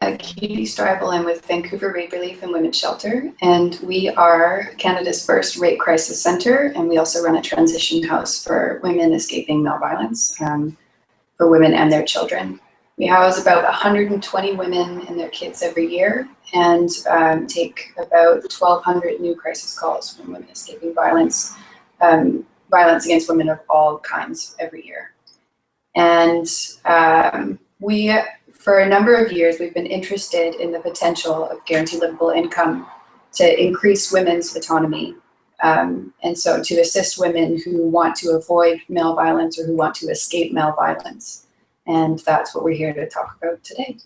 Katie Streibel. I'm with Vancouver Rape Relief and Women's Shelter, and we are Canada's first rape crisis centre, and we also run a transition house for women escaping male violence, for women and their children. We house about 120 women and their kids every year, and take about 1,200 new crisis calls from women escaping violence, violence against women of all kinds every year. And for a number of years, we've been interested in the potential of guaranteed livable income to increase women's autonomy. And so to assist women who want to avoid male violence or who want to escape male violence. And that's what we're here to talk about today.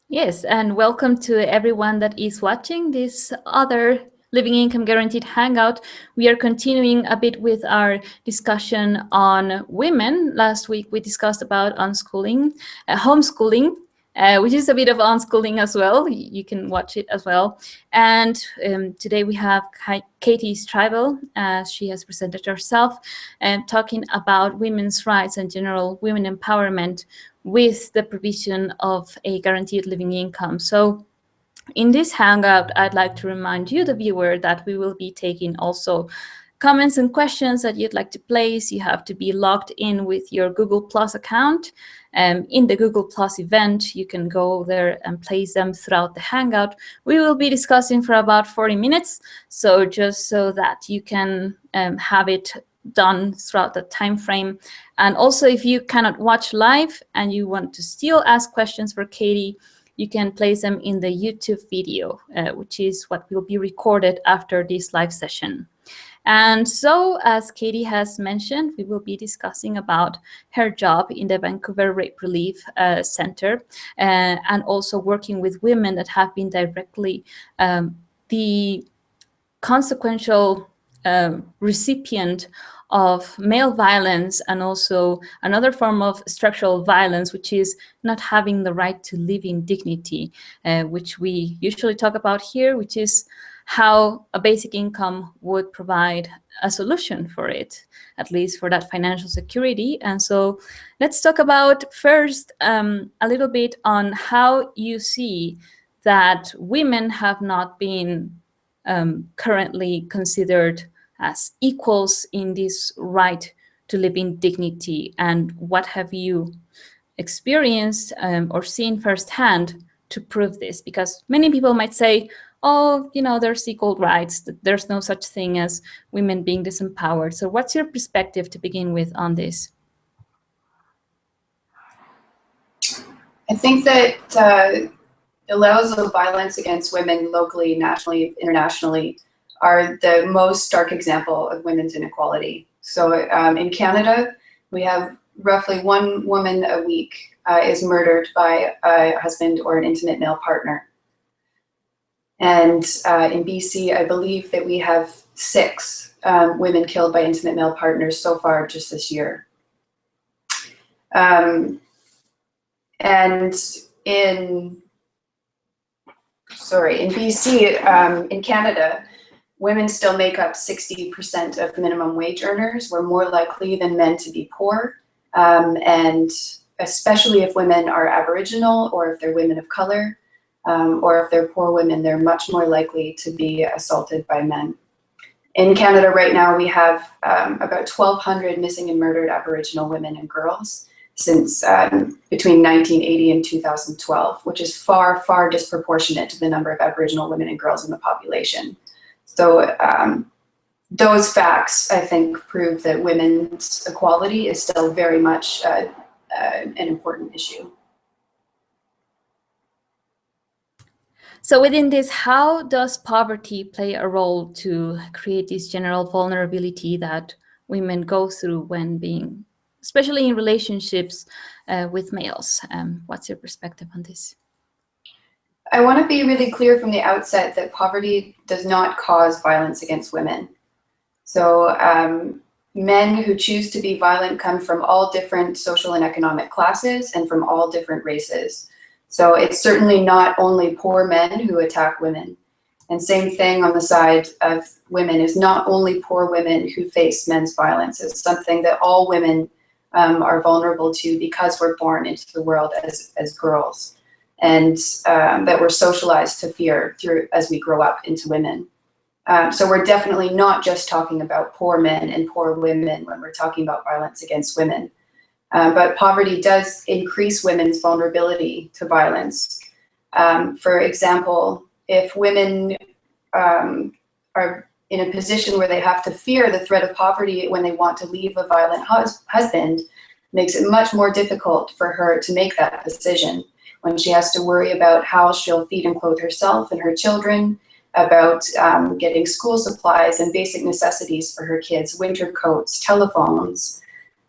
Yes, and welcome to everyone that is watching this other Living Income Guaranteed Hangout. We are continuing a bit with our discussion on women. Last week we discussed about unschooling, homeschooling, which is a bit of unschooling as well. You can watch it as well. And today we have Katie Streibel, as she has presented herself, talking about women's rights and general women empowerment with the provision of a guaranteed living income. So in this Hangout, I'd like to remind you, the viewer, that we will be taking also comments and questions that you'd like to place. You have to be logged in with your Google Plus account. In the Google Plus event, you can go there and place them throughout the Hangout. We will be discussing for about 40 minutes, so just so that you can have it done throughout the time frame. And also, if you cannot watch live and you want to still ask questions for Katie, you can place them in the YouTube video, which is what will be recorded after this live session. And so, as Katie has mentioned, we will be discussing about her job in the Vancouver Rape Relief Center, and also working with women that have been directly the consequential recipient of male violence, and also another form of structural violence, which is not having the right to live in dignity, which we usually talk about here, which is how a basic income would provide a solution for it, at least for that financial security. And so let's talk about first a little bit on how you see that women have not been currently considered as equals in this right to live in dignity, and what have you experienced or seen firsthand to prove this? Because many people might say, oh, you know, there's equal rights, there's no such thing as women being disempowered. So what's your perspective to begin with on this? I think that the levels of violence against women locally, nationally, internationally are the most stark example of women's inequality. So in Canada, we have roughly one woman a week is murdered by a husband or an intimate male partner. And in BC, I believe that we have 6 women killed by intimate male partners so far just this year. And in BC, in Canada, women still make up 60% of minimum wage earners. We're more likely than men to be poor. And especially if women are Aboriginal, or if they're women of color, or if they're poor women, they're much more likely to be assaulted by men. In Canada right now, we have about 1,200 missing and murdered Aboriginal women and girls since between 1980 and 2012, which is far, far disproportionate to the number of Aboriginal women and girls in the population. So those facts, I think, prove that women's equality is still very much an important issue. So within this, how does poverty play a role to create this general vulnerability that women go through when being, especially in relationships with males? What's your perspective on this? I want to be really clear from the outset that poverty does not cause violence against women. So men who choose to be violent come from all different social and economic classes and from all different races. So it's certainly not only poor men who attack women. And same thing on the side of women, is not only poor women who face men's violence. It's something that all women are vulnerable to because we're born into the world as girls. and that we're socialized to fear through as we grow up into women. So we're definitely not just talking about poor men and poor women when we're talking about violence against women. But poverty does increase women's vulnerability to violence. For example, if women are in a position where they have to fear the threat of poverty when they want to leave a violent husband, makes it much more difficult for her to make that decision when she has to worry about how she'll feed and clothe herself and her children, about getting school supplies and basic necessities for her kids, winter coats, telephones.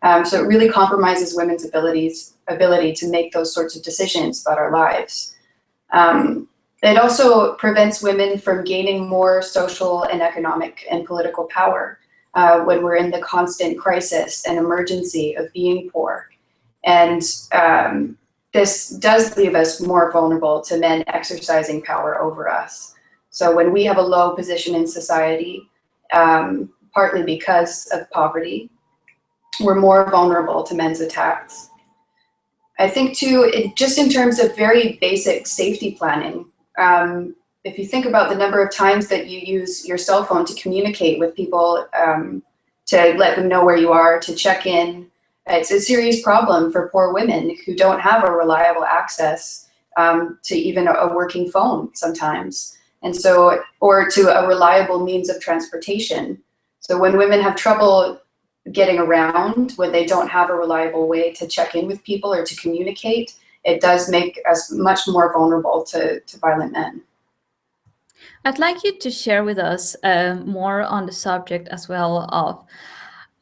So it really compromises women's ability to make those sorts of decisions about our lives. It also prevents women from gaining more social and economic and political power when we're in the constant crisis and emergency of being poor. And this does leave us more vulnerable to men exercising power over us. So when we have a low position in society, partly because of poverty, we're more vulnerable to men's attacks. I think too, just in terms of very basic safety planning, if you think about the number of times that you use your cell phone to communicate with people, to let them know where you are, to check in, it's a serious problem for poor women who don't have a reliable access to even a working phone sometimes. And so, or to a reliable means of transportation. So when women have trouble getting around, when they don't have a reliable way to check in with people or to communicate, it does make us much more vulnerable to violent men. I'd like you to share with us more on the subject as well of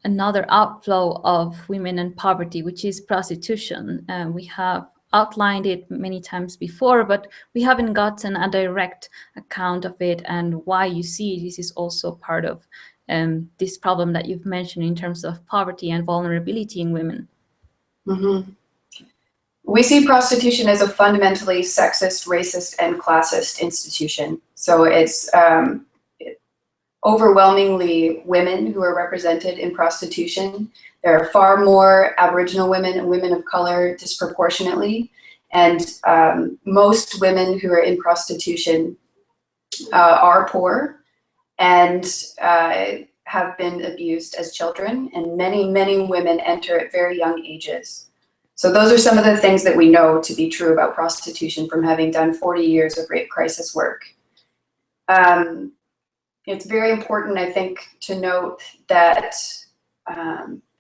another outflow of women and poverty, which is prostitution. We have outlined it many times before, but we haven't gotten a direct account of it and why you see this is also part of this problem that you've mentioned in terms of poverty and vulnerability in women. Mm-hmm. We see prostitution as a fundamentally sexist, racist, and classist institution. So it's overwhelmingly women who are represented in prostitution. There are far more Aboriginal women and women of color disproportionately. And most women who are in prostitution are poor and have been abused as children. And many, many women enter at very young ages. So those are some of the things that we know to be true about prostitution from having done 40 years of rape crisis work. It's very important, I think, to note that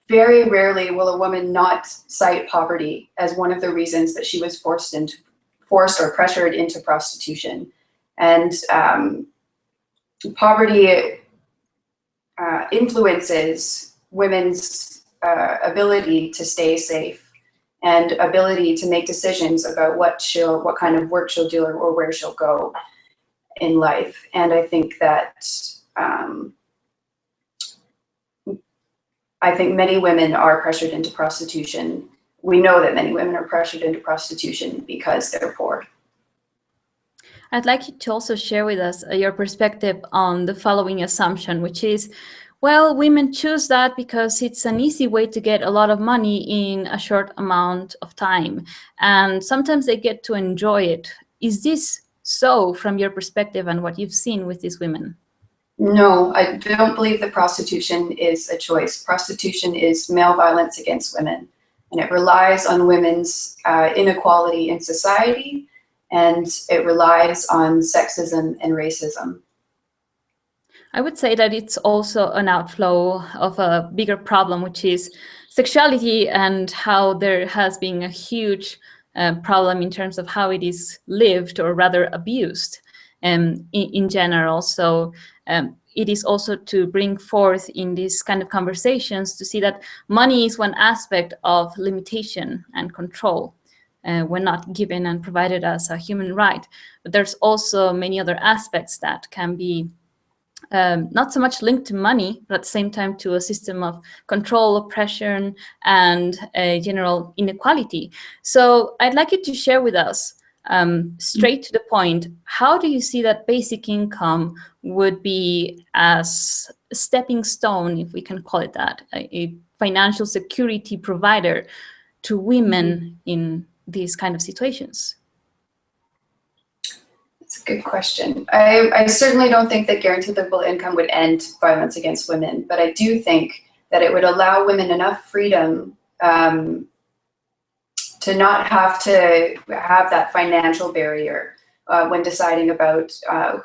very rarely will a woman not cite poverty as one of the reasons that she was forced or pressured into prostitution. And poverty influences women's ability to stay safe and ability to make decisions about what kind of work she'll do or where she'll go in life. And I think that many women are pressured into prostitution. We know that many women are pressured into prostitution because they're poor. I'd like you to also share with us your perspective on the following assumption, which is, well, women choose that because it's an easy way to get a lot of money in a short amount of time. And sometimes they get to enjoy it. Is this so from your perspective and what you've seen with these women? No, I don't believe that prostitution is a choice. Prostitution is male violence against women, and it relies on women's inequality in society, and it relies on sexism and racism. I would say that it's also an outflow of a bigger problem, which is sexuality and how there has been a huge problem in terms of how it is lived or rather abused in general. So it is also to bring forth in these kind of conversations to see that money is one aspect of limitation and control when not given and provided as a human right. But there's also many other aspects that can be not so much linked to money, but at the same time to a system of control, oppression, and general inequality. So I'd like you to share with us, straight to the point, how do you see that basic income would be as a stepping stone, if we can call it that, a financial security provider to women in these kind of situations? It's a good question. I certainly don't think that guaranteed livable income would end violence against women, but I do think that it would allow women enough freedom to not have to have that financial barrier when deciding about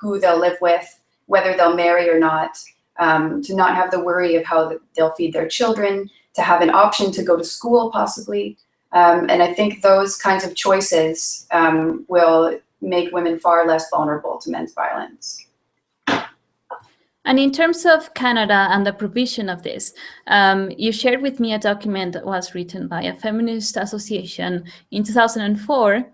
who they'll live with, whether they'll marry or not, to not have the worry of how they'll feed their children, to have an option to go to school possibly. And I think those kinds of choices will make women far less vulnerable to men's violence. And in terms of Canada and the provision of this, you shared with me a document that was written by a feminist association in 2004,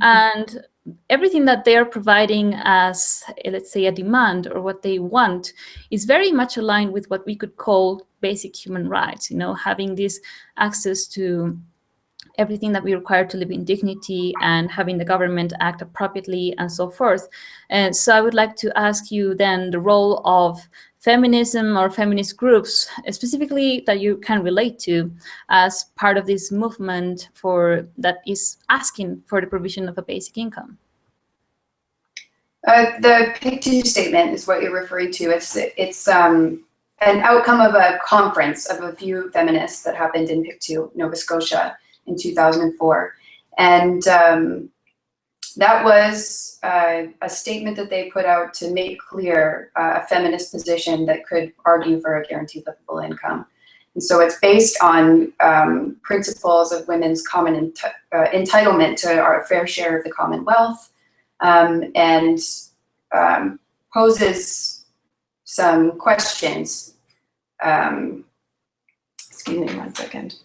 and everything that they are providing as, let's say, a demand or what they want is very much aligned with what we could call basic human rights, you know, having this access to everything that we require to live in dignity and having the government act appropriately and so forth. And so I would like to ask you then the role of feminism or feminist groups, specifically that you can relate to as part of this movement that is asking for the provision of a basic income. The PIC2 statement is what you're referring to. It's an outcome of a conference of a few feminists that happened in PIC2, Nova Scotia, in 2004. And that was a statement that they put out to make clear a feminist position that could argue for a guaranteed livable income. And so it's based on principles of women's common entitlement to our fair share of the Commonwealth, and poses some questions. Excuse me 1 second.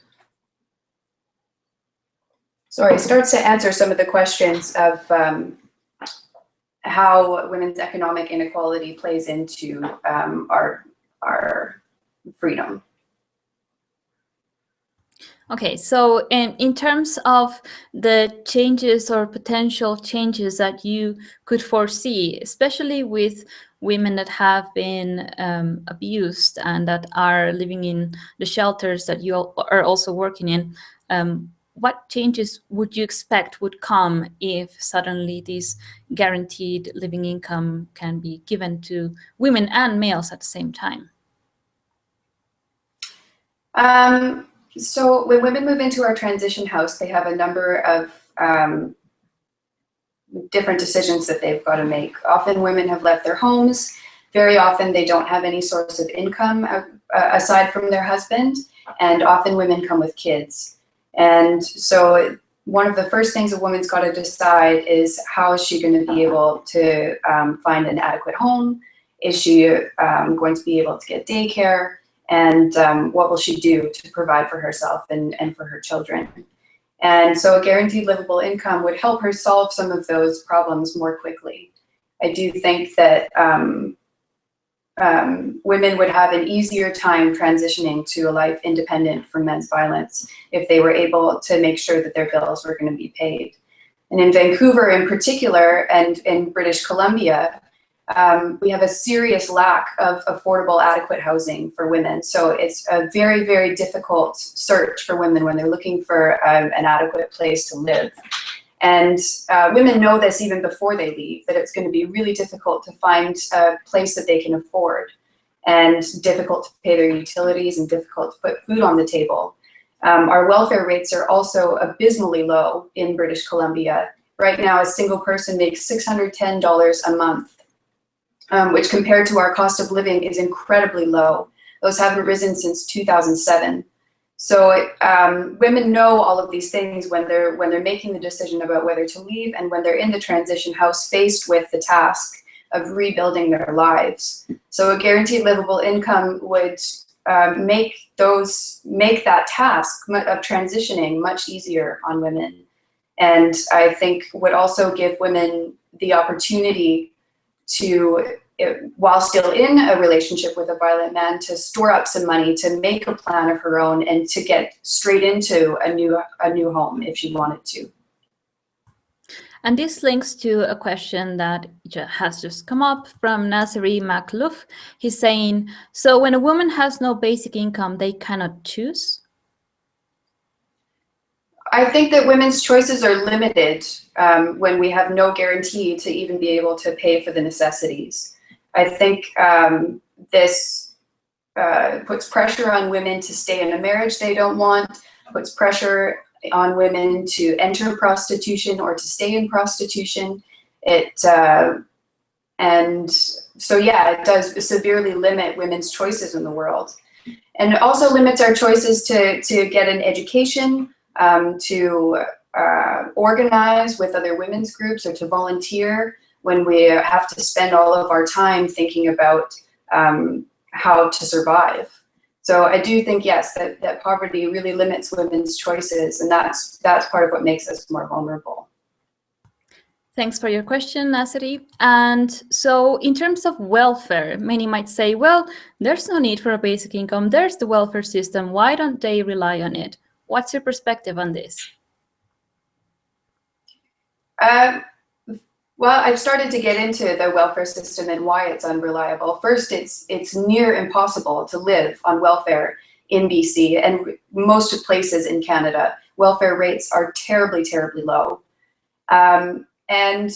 Sorry, it starts to answer some of the questions of how women's economic inequality plays into our freedom. Okay, so in terms of the changes or potential changes that you could foresee, especially with women that have been abused and that are living in the shelters that you are also working in, what changes would you expect would come if suddenly this guaranteed living income can be given to women and males at the same time? So when women move into our transition house, they have a number of different decisions that they've got to make. Often women have left their homes. Very often they don't have any source of income aside from their husband, and often women come with kids. And so one of the first things a woman's got to decide is, how is she going to be able to find an adequate home? Is she going to be able to get daycare? And what will she do to provide for herself and for her children? And so a guaranteed livable income would help her solve some of those problems more quickly. I do think that women would have an easier time transitioning to a life independent from men's violence if they were able to make sure that their bills were going to be paid. And in Vancouver in particular, and in British Columbia, we have a serious lack of affordable, adequate housing for women. So it's a very, very difficult search for women when they're looking for an adequate place to live. And women know this even before they leave, that it's going to be really difficult to find a place that they can afford, and difficult to pay their utilities, and difficult to put food on the table. Our welfare rates are also abysmally low in British Columbia. Right now, a single person makes $610 a month, which compared to our cost of living is incredibly low. Those haven't risen since 2007. So women know all of these things when they're making the decision about whether to leave, and when they're in the transition house faced with the task of rebuilding their lives. So a guaranteed livable income would make that task of transitioning much easier on women. And I think would also give women the opportunity to, while still in a relationship with a violent man, to store up some money, to make a plan of her own, and to get straight into a new home if she wanted to. And this links to a question that has just come up from Nasiri Makhlouf. He's saying, so when a woman has no basic income, they cannot choose? I think that women's choices are limited when we have no guarantee to even be able to pay for the necessities. I think this puts pressure on women to stay in a marriage they don't want, puts pressure on women to enter prostitution or to stay in prostitution. And so yeah, it does severely limit women's choices in the world. And it also limits our choices to get an education, to organize with other women's groups, or to volunteer when we have to spend all of our time thinking about how to survive. So I do think, yes, that poverty really limits women's choices, and that's part of what makes us more vulnerable. Thanks for your question, Nasiri. And so in terms of welfare, many might say, well, there's no need for a basic income. There's the welfare system. Why don't they rely on it? What's your perspective on this? Well, I've started to get into the welfare system and why it's unreliable. First, it's near impossible to live on welfare in BC and most places in Canada. Welfare rates are terribly, terribly low. And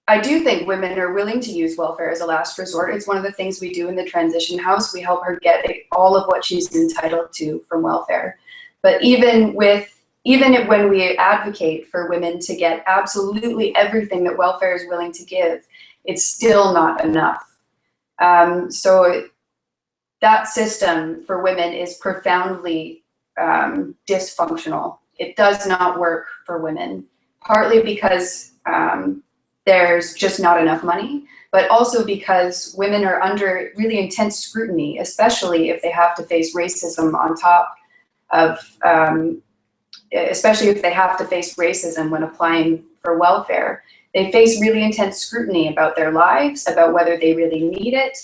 I do think women are willing to use welfare as a last resort. It's one of the things we do in the transition house. We help her get all of what she's entitled to from welfare. But even when we advocate for women to get absolutely everything that welfare is willing to give, it's still not enough. So that system for women is profoundly dysfunctional. It does not work for women, partly because there's just not enough money, but also because women are under really intense scrutiny, especially if they have to face racism on top of, especially if they have to face racism when applying for welfare. They face really intense scrutiny about their lives, about whether they really need it.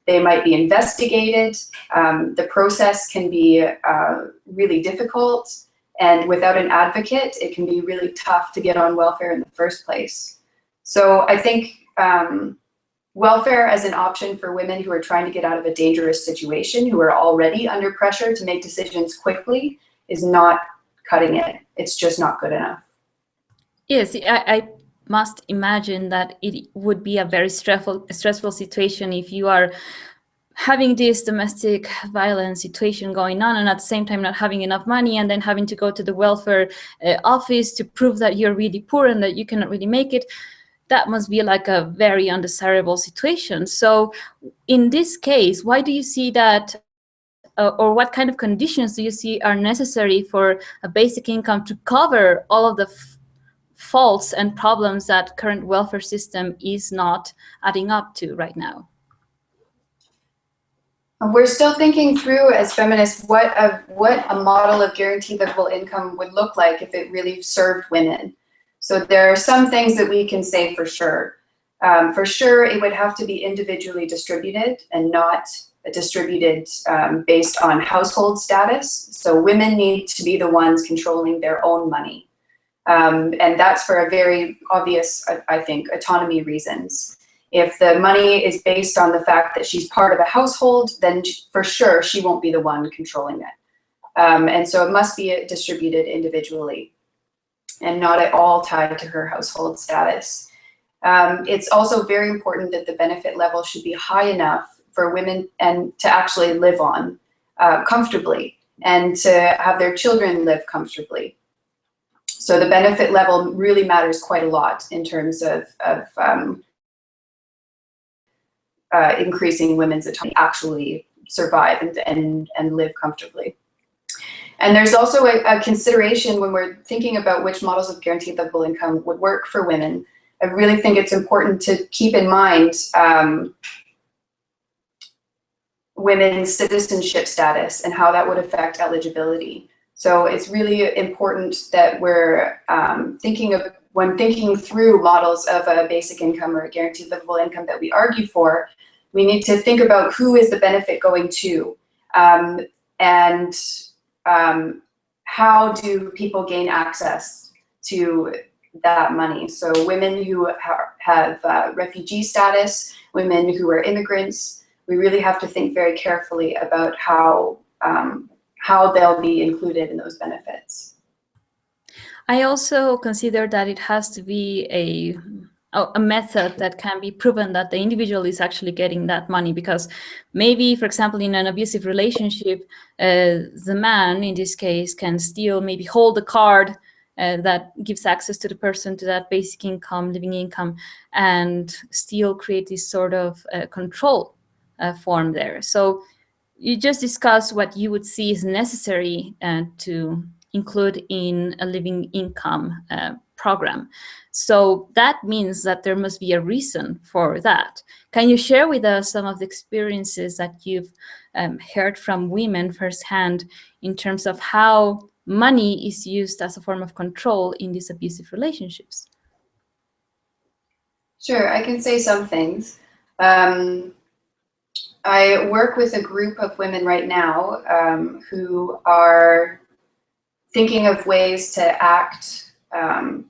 They might be investigated. The process can be really difficult. And without an advocate, it can be really tough to get on welfare in the first place. So I think welfare as an option for women who are trying to get out of a dangerous situation, who are already under pressure to make decisions quickly, is not cutting it. It's just not good enough. Yes, I must imagine that it would be a very stressful situation if you are having this domestic violence situation going on and at the same time not having enough money, and then having to go to the welfare office to prove that you're really poor and that you cannot really make it. That must be like a very undesirable situation. So in this case, why do you see that, or what kind of conditions do you see are necessary for a basic income to cover all of the faults and problems that current welfare system is not adding up to right now? We're still thinking through as feminists what a model of guaranteed livable income would look like if it really served women. So there are some things that we can say for sure. For sure, it would have to be individually distributed and not distributed based on household status. So women need to be the ones controlling their own money. And that's for a very obvious, I think, autonomy reasons. If the money is based on the fact that she's part of a household, then for sure she won't be the one controlling it. And so it must be distributed individually and not at all tied to her household status. It's also very important that the benefit level should be high enough for women and to actually live on comfortably and to have their children live comfortably. So the benefit level really matters quite a lot in terms of increasing women's autonomy to actually survive and live comfortably. And there's also a consideration when we're thinking about which models of guaranteed livable income would work for women. I really think it's important to keep in mind women's citizenship status and how that would affect eligibility. So it's really important that we're when thinking through models of a basic income or a guaranteed livable income that we argue for, we need to think about who is the benefit going to, and how do people gain access to that money. So women who have refugee status, women who are immigrants, we really have to think very carefully about how they'll be included in those benefits. I also consider that it has to be a method that can be proven that the individual is actually getting that money, because maybe, for example, in an abusive relationship, the man in this case can still maybe hold the card that gives access to the person to that basic income, living income, and still create this sort of control form there. So you just discussed what you would see is necessary to include in a living income program. So that means that there must be a reason for that. Can you share with us some of the experiences that you've heard from women firsthand in terms of how money is used as a form of control in these abusive relationships? Sure, I can say some things. I work with a group of women right now who are thinking of ways to act.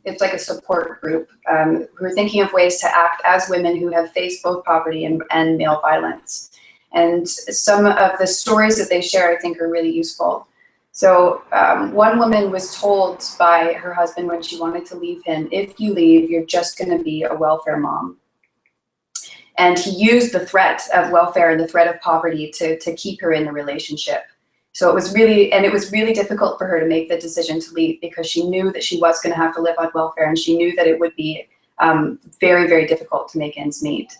It's like a support group who are thinking of ways to act as women who have faced both poverty and male violence. And some of the stories that they share, I think, are really useful. So one woman was told by her husband when she wanted to leave him, if you leave, you're just going to be a welfare mom. And he used the threat of welfare and the threat of poverty to keep her in the relationship. So it was really difficult for her to make the decision to leave, because she knew that she was going to have to live on welfare, and she knew that it would be very, very difficult to make ends meet.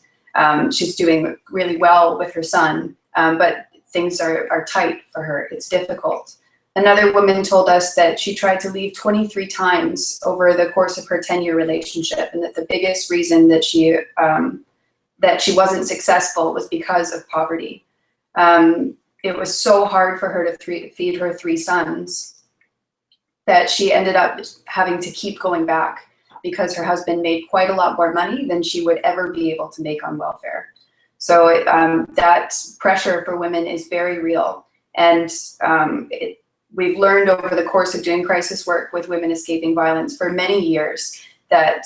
She's doing really well with her son, but things are tight for her. It's difficult. Another woman told us that she tried to leave 23 times over the course of her 10-year relationship, and that the biggest reason that she wasn't successful was because of poverty. It was so hard for her to feed her 3 sons that she ended up having to keep going back, because her husband made quite a lot more money than she would ever be able to make on welfare. So that pressure for women is very real. And we've learned over the course of doing crisis work with women escaping violence for many years that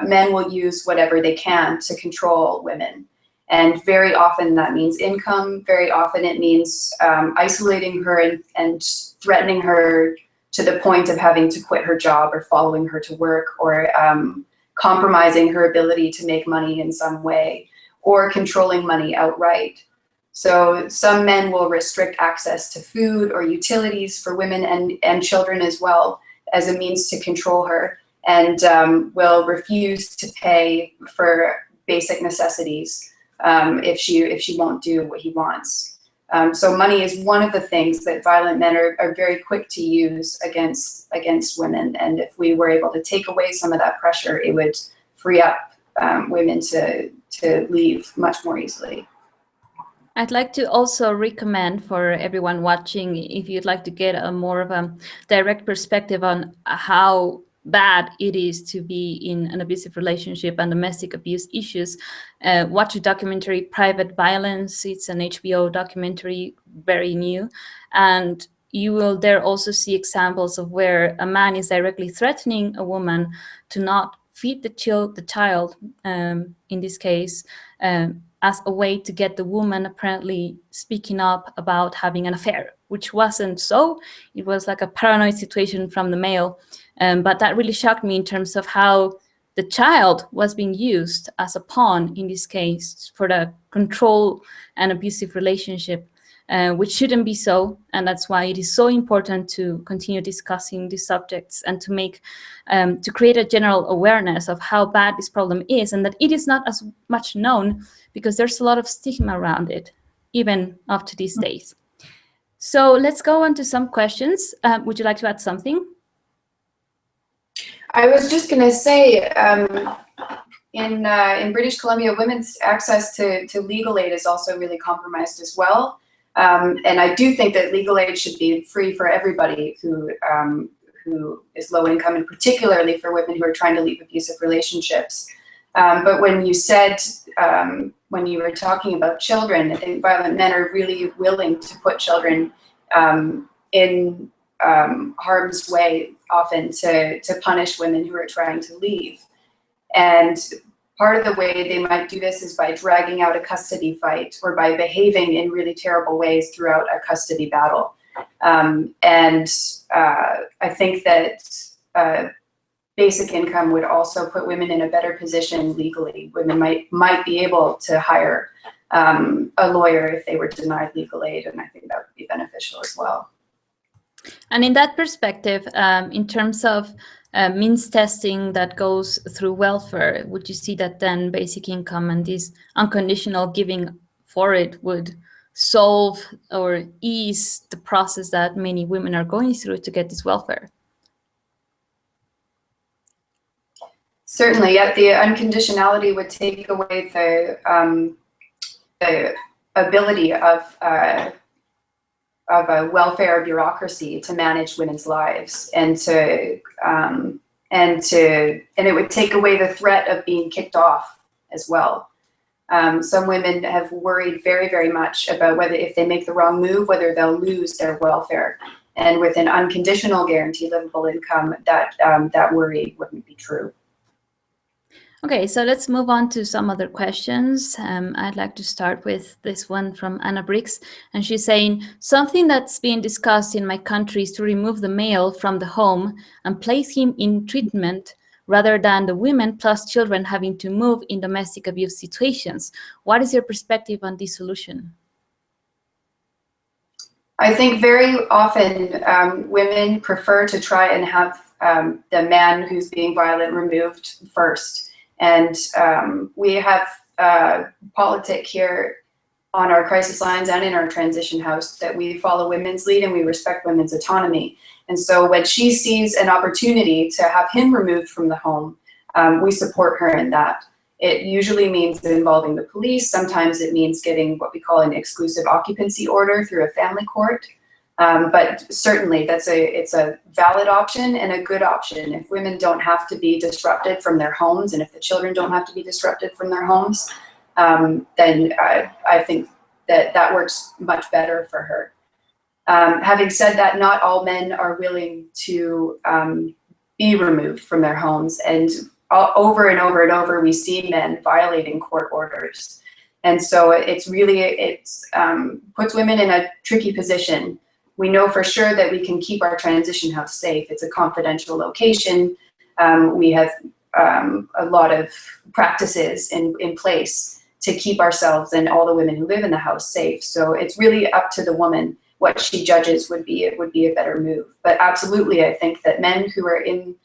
men will use whatever they can to control women. And very often that means income. Very often it means isolating her and threatening her to the point of having to quit her job, or following her to work, or compromising her ability to make money in some way, or controlling money outright. So some men will restrict access to food or utilities for women and children as well, as a means to control her, and will refuse to pay for basic necessities if she won't do what he wants. So money is one of the things that violent men are very quick to use against women. And if we were able to take away some of that pressure, it would free up women to leave much more easily. I'd like to also recommend for everyone watching, if you'd like to get a more of a direct perspective on how bad it is to be in an abusive relationship and domestic abuse issues, watch the documentary Private Violence. It's an HBO documentary, very new, and you will there also see examples of where a man is directly threatening a woman to not feed the child, in this case, as a way to get the woman apparently speaking up about having an affair, which wasn't so. It was like a paranoid situation from the male. But that really shocked me in terms of how the child was being used as a pawn in this case for the control and abusive relationship, which shouldn't be so. And that's why it is so important to continue discussing these subjects and to make, to create a general awareness of how bad this problem is, and that it is not as much known because there's a lot of stigma around it, even up to these days. So let's go on to some questions. Would you like to add something? I was just going to say, in British Columbia, women's access to legal aid is also really compromised as well. And I do think that legal aid should be free for everybody who is low income, and particularly for women who are trying to leave abusive relationships. But when you said, when you were talking about children, I think violent men are really willing to put children in harm's way, often to punish women who are trying to leave. And part of the way they might do this is by dragging out a custody fight, or by behaving in really terrible ways throughout a custody battle. And I think that basic income would also put women in a better position legally. Women might be able to hire a lawyer if they were denied legal aid, and I think that would be beneficial as well. And in that perspective, in terms of means testing that goes through welfare, would you see that then basic income and this unconditional giving for it would solve or ease the process that many women are going through to get this welfare? Certainly, yeah, the unconditionality would take away the ability of a welfare bureaucracy to manage women's lives, and it would take away the threat of being kicked off as well. Some women have worried very, very much about whether, if they make the wrong move, whether they'll lose their welfare. And with an unconditional guaranteed livable income, that worry wouldn't be true. Okay, so let's move on to some other questions. I'd like to start with this one from Anna Briggs, and she's saying, something that's being discussed in my country is to remove the male from the home and place him in treatment rather than the women plus children having to move in domestic abuse situations. What is your perspective on this solution? I think very often women prefer to try and have the man who's being violent removed first. And we have politic here on our crisis lines and in our transition house that we follow women's lead and we respect women's autonomy. And so when she sees an opportunity to have him removed from the home, we support her in that. It usually means involving the police. Sometimes it means getting what we call an exclusive occupancy order through a family court. But certainly it's a valid option and a good option. If women don't have to be disrupted from their homes, and if the children don't have to be disrupted from their homes, then I think that works much better for her. Having said that, not all men are willing to be removed from their homes, and over and over and over we see men violating court orders. And so it puts women in a tricky position. We know for sure that we can keep our transition house safe. It's a confidential location. We have a lot of practices in place to keep ourselves and all the women who live in the house safe. So it's really up to the woman what she judges would be a better move. But absolutely, I think that men who are in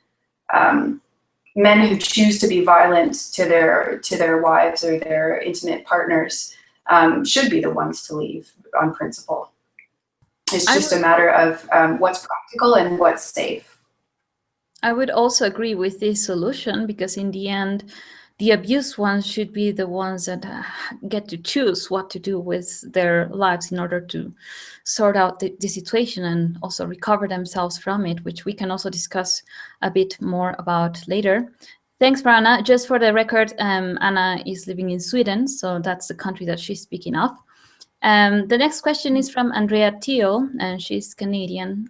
men who choose to be violent to their wives or their intimate partners should be the ones to leave on principle. It's just a matter of what's practical and what's safe. I would also agree with this solution, because in the end, the abused ones should be the ones that get to choose what to do with their lives in order to sort out the situation and also recover themselves from it, which we can also discuss a bit more about later. Thanks for Anna. Just for the record, Anna is living in Sweden, so that's the country that she's speaking of. The next question is from Andrea Thiel, and she's Canadian.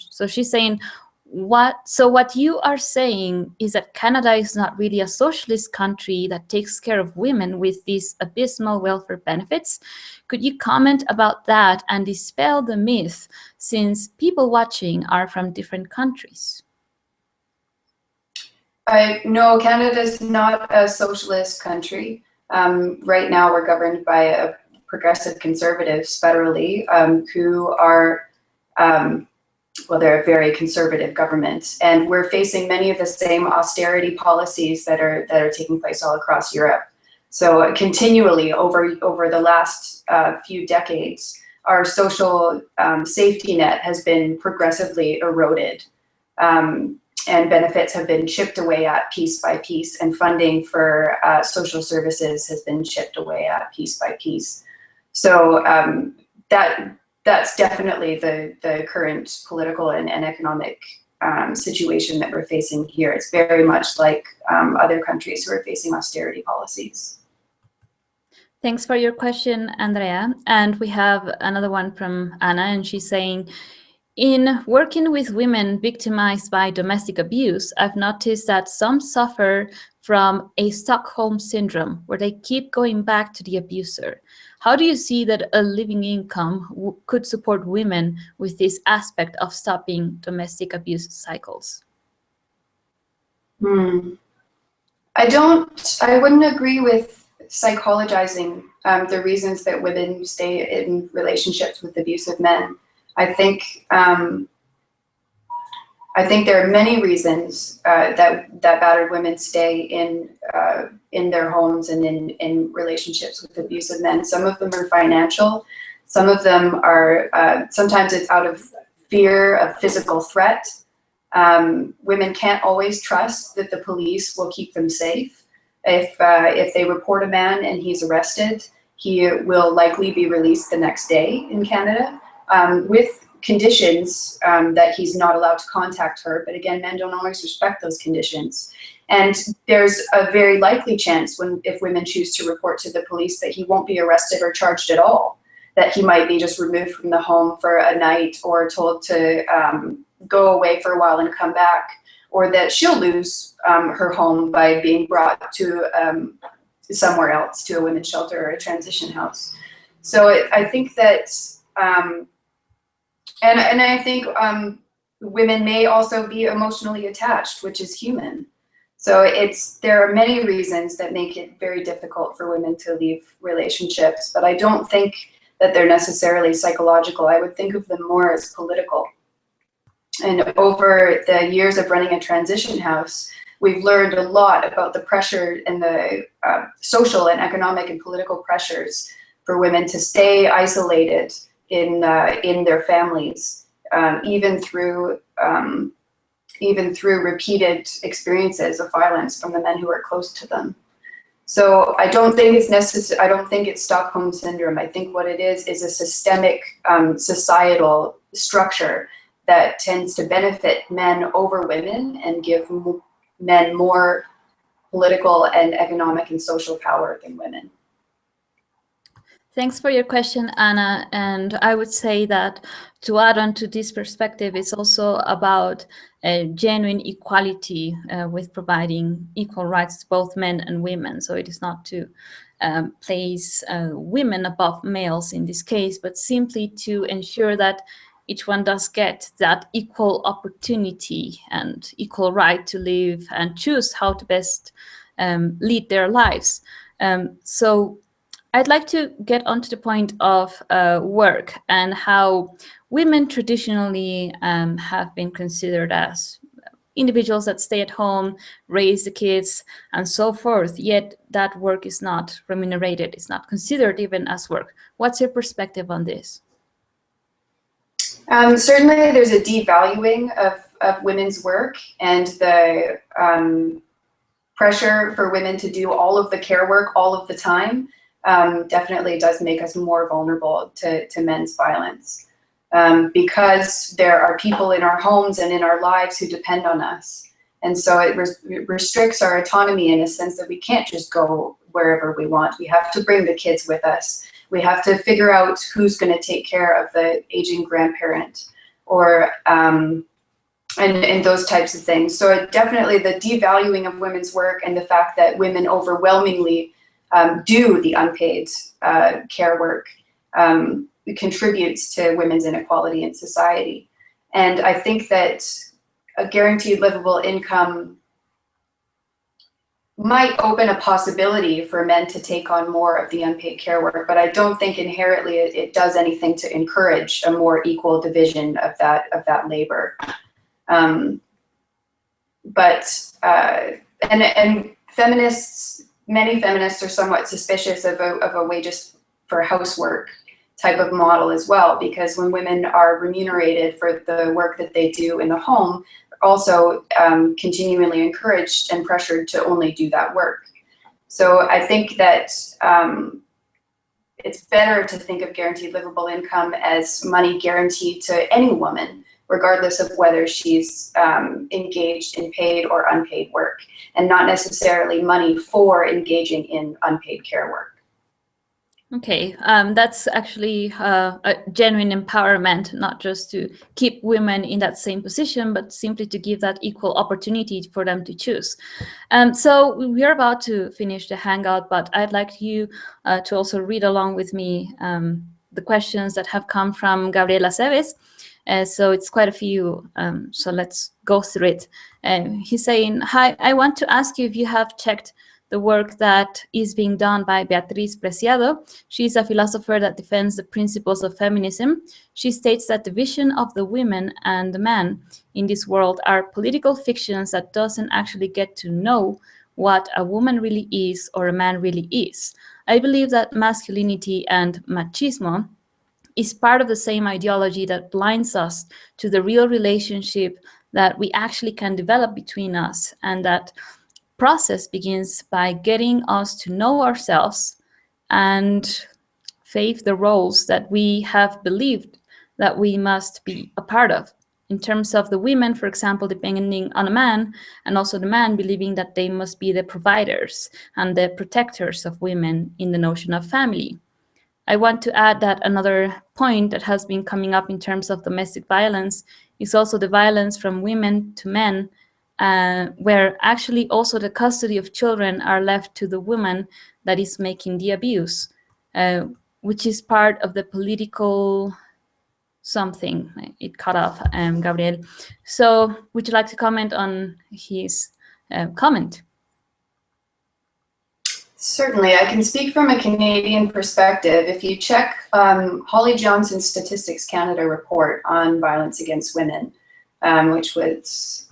So she's saying, what you are saying is that Canada is not really a socialist country that takes care of women with these abysmal welfare benefits. Could you comment about that and dispel the myth, since people watching are from different countries? No, Canada is not a socialist country. Right now we're governed by a progressive conservatives federally who are, well, they're a very conservative government, and we're facing many of the same austerity policies that are taking place all across Europe. So continually over the last few decades, our social safety net has been progressively eroded, and benefits have been chipped away at piece by piece, and funding for social services has been chipped away at piece by piece. So that's definitely the current political and economic situation that we're facing here. It's very much like other countries who are facing austerity policies. Thanks for your question, Andrea. And we have another one from Anna, and she's saying, in working with women victimized by domestic abuse, I've noticed that some suffer from a Stockholm syndrome, where they keep going back to the abuser. How do you see that a living income could support women with this aspect of stopping domestic abuse cycles? I wouldn't agree with psychologizing the reasons that women stay in relationships with abusive men. I think there are many reasons that battered women stay in their homes and in relationships with abusive men. Some of them are financial. Some of them are, sometimes it's out of fear of physical threat. Women can't always trust that the police will keep them safe. If they report a man and he's arrested, he will likely be released the next day in Canada, with conditions that he's not allowed to contact her. But again, men don't always respect those conditions. And there's a very likely chance if women choose to report to the police that he won't be arrested or charged at all, that he might be just removed from the home for a night or told to go away for a while and come back, or that she'll lose her home by being brought to somewhere else, to a women's shelter or a transition house. So I think that, and I think women may also be emotionally attached, which is human. So there are many reasons that make it very difficult for women to leave relationships, but I don't think that they're necessarily psychological. I would think of them more as political. And over the years of running a transition house, we've learned a lot about the pressure and the social and economic and political pressures for women to stay isolated in their families, even through repeated experiences of violence from the men who are close to them. So I don't think it's necessary. I don't think it's Stockholm syndrome. I think what it is a systemic societal structure that tends to benefit men over women and give men more political and economic and social power than women. Thanks for your question, Anna. And I would say that to add on to this perspective, it's also about a genuine equality with providing equal rights to both men and women. So it is not to place women above males in this case, but simply to ensure that each one does get that equal opportunity and equal right to live and choose how to best lead their lives. So I'd like to get onto the point of work and how women traditionally have been considered as individuals that stay at home, raise the kids, and so forth, yet that work is not remunerated, it's not considered even as work. What's your perspective on this? Certainly there's a devaluing of women's work, and the pressure for women to do all of the care work all of the time definitely does make us more vulnerable to men's violence, because there are people in our homes and in our lives who depend on us. And so it restricts our autonomy in a sense that we can't just go wherever we want. We have to bring the kids with us. We have to figure out who's going to take care of the aging grandparent, or and those types of things. So definitely the devaluing of women's work and the fact that women overwhelmingly do the unpaid care work contributes to women's inequality in society. And I think that a guaranteed livable income might open a possibility for men to take on more of the unpaid care work, but I don't think inherently it does anything to encourage a more equal division of that labor. And feminists, many feminists are somewhat suspicious of a wages for housework type of model as well, because when women are remunerated for the work that they do in the home, also continually encouraged and pressured to only do that work. So I think that it's better to think of guaranteed livable income as money guaranteed to any woman, regardless of whether she's engaged in paid or unpaid work, and not necessarily money for engaging in unpaid care work. Okay, that's actually a genuine empowerment, not just to keep women in that same position, but simply to give that equal opportunity for them to choose. So we're about to finish the hangout, but I'd like you to also read along with me the questions that have come from Gabriela Seves. So it's quite a few. So let's go through it. He's saying, hi, I want to ask you if you have checked the work that is being done by Beatriz Preciado. She's a philosopher that defends the principles of feminism. She states that the vision of the women and the man in this world are political fictions that doesn't actually get to know what a woman really is or a man really is. I believe that masculinity and machismo is part of the same ideology that blinds us to the real relationship that we actually can develop between us, and that process begins by getting us to know ourselves and face the roles that we have believed that we must be a part of. In terms of the women, for example, depending on a man, and also the man believing that they must be the providers and the protectors of women in the notion of family. I want to add that another point that has been coming up in terms of domestic violence is also the violence from women to men, where actually also the custody of children are left to the woman that is making the abuse, which is part of the political something. It cut off, Gabriel. So would you like to comment on his comment? Certainly, I can speak from a Canadian perspective. If you check Holly Johnson's Statistics Canada report on violence against women, which was,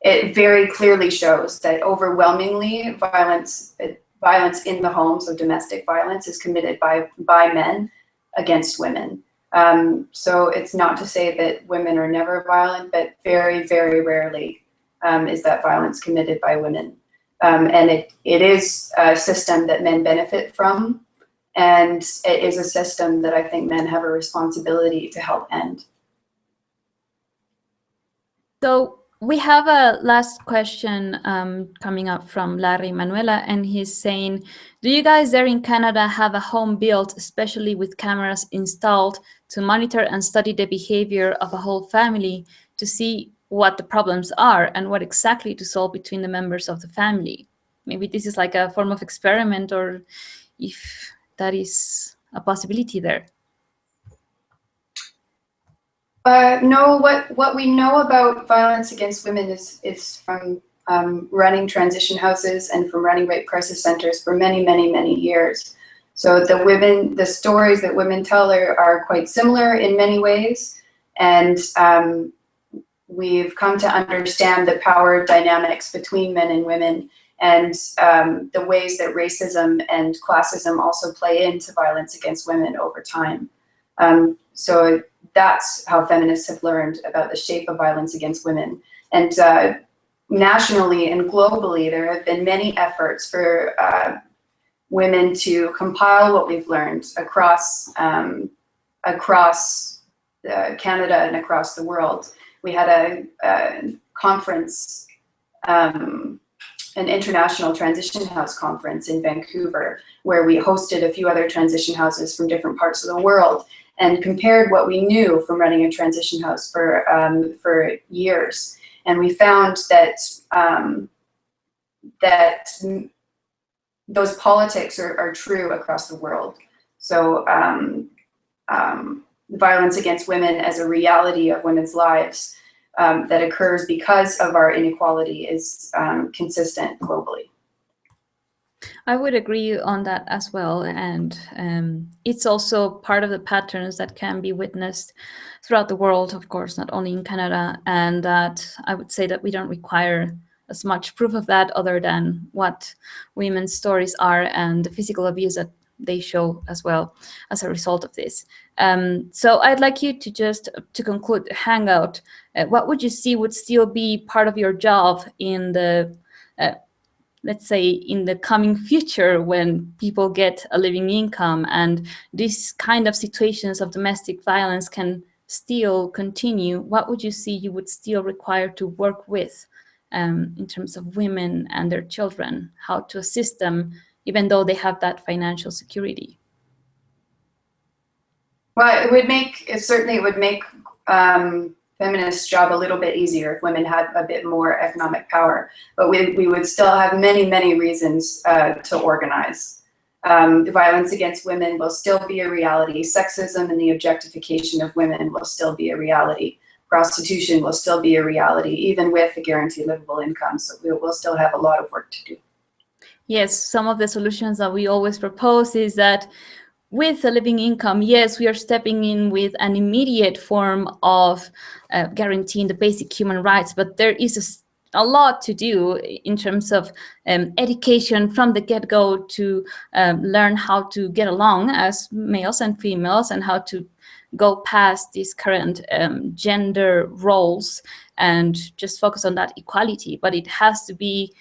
it very clearly shows that overwhelmingly violence in the home, so domestic violence, is committed by men against women. So it's not to say that women are never violent, but very, very rarely is that violence committed by women. And it is a system that men benefit from, and it is a system that I think men have a responsibility to help end. So we have a last question coming up from Larry Manuela, and he's saying, do you guys there in Canada have a home built, especially with cameras installed, to monitor and study the behavior of a whole family to see what the problems are and what exactly to solve between the members of the family? Maybe this is like a form of experiment, or if that is a possibility there. No, what we know about violence against women is from running transition houses and from running rape crisis centers for many, many, many years. So the stories that women tell are quite similar in many ways, and we've come to understand the power dynamics between men and women, and the ways that racism and classism also play into violence against women over time. So that's how feminists have learned about the shape of violence against women. And nationally and globally, there have been many efforts for women to compile what we've learned across Canada and across the world. We had a conference, an international transition house conference in Vancouver, where we hosted a few other transition houses from different parts of the world and compared what we knew from running a transition house for years. And we found that those politics are true across the world. So violence against women as a reality of women's lives that occurs because of our inequality is consistent globally. I would agree on that as well, and it's also part of the patterns that can be witnessed throughout the world, of course, not only in Canada, and that I would say that we don't require as much proof of that other than what women's stories are and the physical abuse that they show as well as a result of this. So I'd like you to just, to conclude the hangout, what would you see would still be part of your job in the let's say in the coming future, when people get a living income and these kind of situations of domestic violence can still continue? What would you see you would still require to work with in terms of women and their children, how to assist them, even though they have that financial security? Well, it certainly would make feminists' job a little bit easier if women had a bit more economic power, but we would still have many, many reasons to organize. The violence against women will still be a reality. Sexism and the objectification of women will still be a reality. Prostitution will still be a reality, even with a guaranteed livable income. So we'll still have a lot of work to do. Yes, some of the solutions that we always propose is that with a living income, yes, we are stepping in with an immediate form of guaranteeing the basic human rights, but there is a lot to do in terms of education from the get-go to learn how to get along as males and females and how to go past these current gender roles and just focus on that equality. But it has to be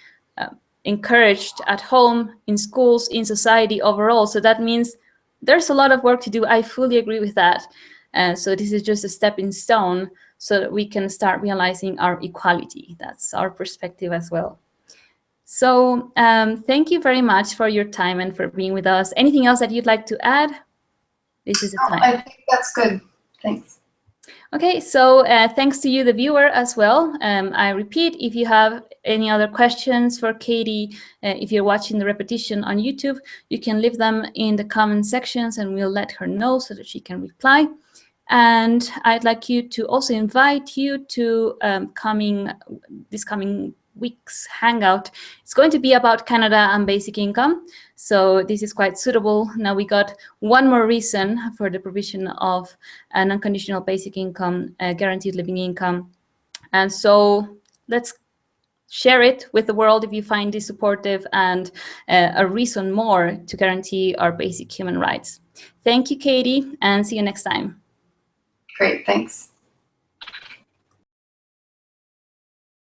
encouraged at home, in schools, in society overall. So that means there's a lot of work to do. I fully agree with that. So this is just a stepping stone so that we can start realizing our equality. That's our perspective as well. So thank you very much for your time and for being with us. Anything else that you'd like to add? This is the time. I think that's good. Thanks. Okay, so thanks to you, the viewer, as well. I repeat, if you have any other questions for Katie, if you're watching the repetition on YouTube, you can leave them in the comment sections and we'll let her know so that she can reply. And I'd like you to also invite you to this coming week's hangout. It's going to be about Canada and basic income. So this is quite suitable. Now we got one more reason for the provision of an unconditional basic income, guaranteed living income. And so let's share it with the world if you find this supportive and a reason more to guarantee our basic human rights. Thank you, Katie, and see you next time. Great, thanks.